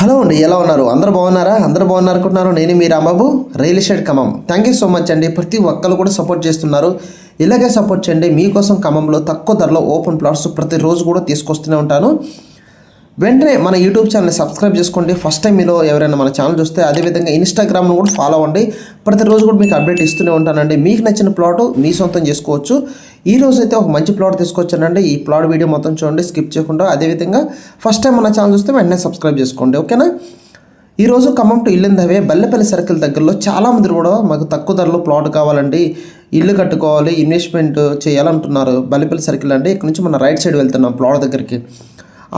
Hello అండి, ఎలా ఉన్నారు? అందరూ బాగున్నారా? అందరూ బాగున్నారు అనుకుంటున్నారు. నేను మీ Rambabu, real estate Khammam. Thank you so much అండి. ప్రతి ఒక్కరు కూడా సపోర్ట్ చేస్తున్నారు. ఇలాగే సపోర్ట్ చేయండి. మీకోసం ఖమ్మంలో తక్కువ ధరలో ఓపెన్ ప్లాట్స్ ప్రతిరోజు కూడా తీసుకొస్తూనే ఉంటాను. వెంటనే మన యూట్యూబ్ ఛానల్ని సబ్స్క్రైబ్ చేసుకోండి. ఫస్ట్ టైం మీలో ఎవరైనా మన ఛానల్ చూస్తే, అదేవిధంగా ఇన్స్టాగ్రామ్ను కూడా ఫాలో అవ్వండి. ప్రతిరోజు కూడా మీకు అప్డేట్ ఇస్తూనే ఉంటానండి. మీకు నచ్చిన ప్లాట్ మీ సొంతం చేసుకోవచ్చు. ఈ రోజు అయితే ఒక మంచి ప్లాట్ తీసుకొచ్చానండి. ఈ ప్లాట్ వీడియో మొత్తం చూడండి, స్కిప్ చేయకుండా. అదేవిధంగా ఫస్ట్ టైం మన ఛానల్ చూస్తే వెంటనే సబ్స్క్రైబ్ చేసుకోండి, ఓకేనా? ఈరోజు ఖమ్మం టు ఇల్లందవే బల్లెపల్లి సర్కిల్ దగ్గరలో చాలామంది కూడా మాకు తక్కువ ధరలో ప్లాట్ కావాలండి, ఇల్లు కట్టుకోవాలి, ఇన్వెస్ట్మెంట్ చేయాలంటున్నారు. బల్లెపల్లి సర్కిల్ అంటే ఇక్కడ నుంచి మన రైట్ సైడ్ వెళ్తున్నాం ప్లాట్ దగ్గరికి.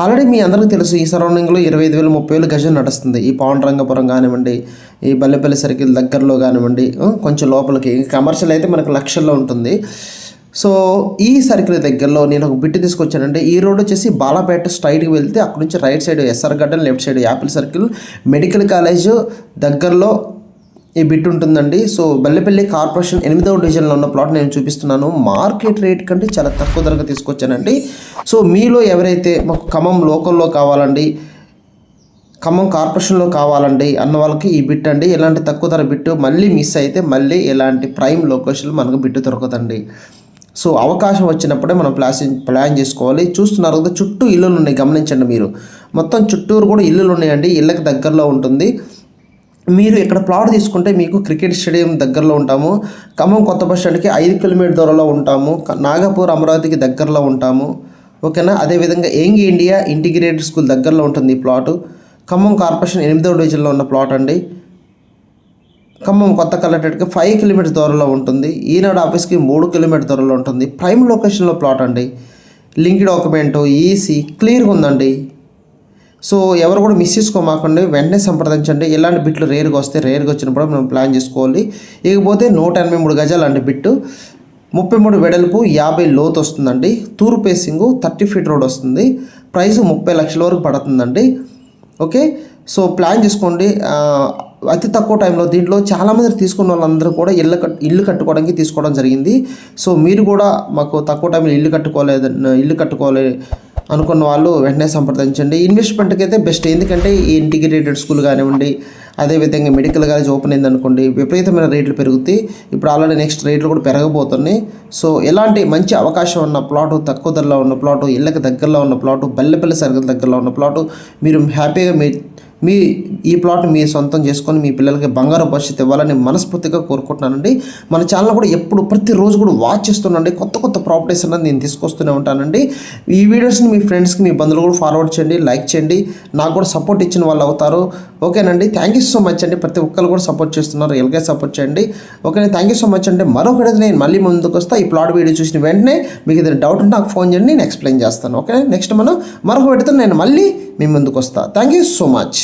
ఆల్రెడీ మీ అందరికీ తెలుసు, ఈ సరౌండింగ్లో 25,000 30,000 గజం నడుస్తుంది. ఈ పాండురంగపురం కానివ్వండి, ఈ బల్లెపల్లి సర్కిల్ దగ్గరలో కానివ్వండి, కొంచెం లోపలికి కమర్షియల్ అయితే మనకు లక్షల్లో ఉంటుంది. సో ఈ సర్కిల్ దగ్గరలో నేను ఒక బిట్ తీసుకొచ్చానంటే, ఈ రోడ్ వచ్చేసి బాలాపేట స్ట్రైట్కి వెళ్తే అక్కడ నుంచి right side SR garden, left side apple circle, medical college దగ్గరలో ఈ బిట్ ఉంటుందండి. సో బల్లెపల్లి కార్పొరేషన్ 8వ డివిజన్లో ఉన్న ప్లాట్ నేను చూపిస్తున్నాను. మార్కెట్ రేట్ కంటే చాలా తక్కువ ధరగా తీసుకొచ్చానండి. సో మీలో ఎవరైతే మాకు ఖమ్మం లోకల్లో కావాలండి, ఖమ్మం కార్పొరేషన్లో కావాలండి అన్న వాళ్ళకి ఈ బిట్ అండి. ఎలాంటి తక్కువ ధర బిట్టు మళ్ళీ మిస్ అయితే మళ్ళీ ఎలాంటి ప్రైమ్ లొకేషన్లో మనకు బిట్టు దొరకదండి. సో అవకాశం వచ్చినప్పుడే మనం ప్లాన్ చేసుకోవాలి. చూస్తున్నారు కదా, చుట్టూ ఇల్లులు ఉన్నాయి, గమనించండి మీరు. మొత్తం చుట్టూరు కూడా ఇల్లులు ఉన్నాయండి. ఇళ్ళకి దగ్గరలో ఉంటుంది. మీరు ఇక్కడ ప్లాట్ తీసుకుంటే మీకు క్రికెట్ స్టేడియం దగ్గరలో ఉంటాము. ఖమ్మం కొత్త బస్ స్టాండ్కి 5 కిలోమీటర్ దూరంలో ఉంటాము. నాగపూర్ అమరావతికి దగ్గరలో ఉంటాము, ఓకేనా? అదేవిధంగా యంగ్ ఇండియా ఇంటిగ్రేటెడ్ స్కూల్ దగ్గరలో ఉంటుంది ఈ ప్లాటు. ఖమ్మం కార్పొరేషన్ 8వ డివిజన్లో ఉన్న ప్లాట్ అండి. ఖమ్మం కొత్త కలెక్టరేట్కి 5 కిలోమీటర్స్ దూరంలో ఉంటుంది. ఈనాడు ఆఫీస్కి 3 కిలోమీటర్ దూరంలో ఉంటుంది. ప్రైమ్ లొకేషన్లో ప్లాట్ అండి. లింక్ డాక్యుమెంట్ ఈసీ క్లియర్గా ఉందండి. సో ఎవరు కూడా మిస్ చేసుకోమాకండి, వెంటనే సంప్రదించండి. ఎలాంటి బిట్లు రేరుగా వస్తే, రేరుగా వచ్చినప్పుడు మనం ప్లాన్ చేసుకోవాలి. ఇకపోతే 183 గజాలు అండి బిట్టు, 33 వెడల్పు, 50 లోతు వస్తుందండి. తూర్పు ఫేసింగ్ 30 ఫీట్ రోడ్ వస్తుంది. ప్రైస్ 30 లక్షల వరకు పడుతుందండి, ఓకే? సో ప్లాన్ చేసుకోండి. అతి తక్కువ టైంలో దీంట్లో చాలామంది తీసుకున్న వాళ్ళందరూ కూడా ఇల్లు కట్టుకోవడానికి తీసుకోవడం జరిగింది. సో మీరు కూడా మాకు తక్కువ టైంలో ఇల్లు కట్టుకోవాలి అనుకున్న వాళ్ళు వెంటనే సంప్రదించండి. ఇన్వెస్ట్మెంట్కి అయితే బెస్ట్, ఎందుకంటే ఈ ఇంటిగ్రేటెడ్ స్కూల్ కానివ్వండి, అదేవిధంగా మెడికల్ కాలేజ్ ఓపెన్ అయింది అనుకోండి, విపరీతమైన రేట్లు పెరుగుతాయి. ఇప్పుడు ఆల్రెడీ నెక్స్ట్ రేట్లు కూడా పెరగబోతున్నాయి. సో ఎలాంటి మంచి అవకాశం ఉన్న ప్లాటు, తక్కువ ధరలో ఉన్న ప్లాటు, ఇళ్ళకి దగ్గరలో ఉన్న ప్లాటు, బల్లెపల్లి సర్కిల్ దగ్గరలో ఉన్న ప్లాటు, మీరు హ్యాపీగా ఈ ప్లాట్ మీ సొంతం చేసుకొని మీ పిల్లలకి బంగారు భవిష్యత్తు ఇవ్వాలని మనస్ఫూర్తిగా కోరుకుంటున్నానండి. మన ఛానల్ కూడా ప్రతిరోజు కూడా వాచ్ చేస్తున్నాండి. కొత్త కొత్త ప్రాపర్టీస్ అన్నది నేను తీసుకొస్తూనే ఉంటానండి. ఈ వీడియోస్ని మీ ఫ్రెండ్స్కి, మీ బంధువులు కూడా ఫార్వర్డ్ చేయండి, లైక్ చేయండి. నాకు కూడా సపోర్ట్ ఇచ్చిన వాళ్ళు అవుతారు, ఓకేనండి? థ్యాంక్ యూ సో మచ్ అండి. ప్రతి ఒక్కరు కూడా సపోర్ట్ చేస్తున్నారు, ఎలాగే సపోర్ట్ చేయండి, okay? Thank you so much అండి. మరొకటి నేను మళ్ళీ ముందుకు వస్తా. ఈ ప్లాట్ వీడియో చూసిన వెంటనే మీకు ఏదైనా డౌట్ ఉంటే నాకు ఫోన్ చేయండి, నేను ఎక్స్ప్లెయిన్ చేస్తాను, ఓకే? నెక్స్ట్ మనం మరొక వీడియోతో నేను మళ్ళీ మీ ముందుకు వస్తా. Thank you so much.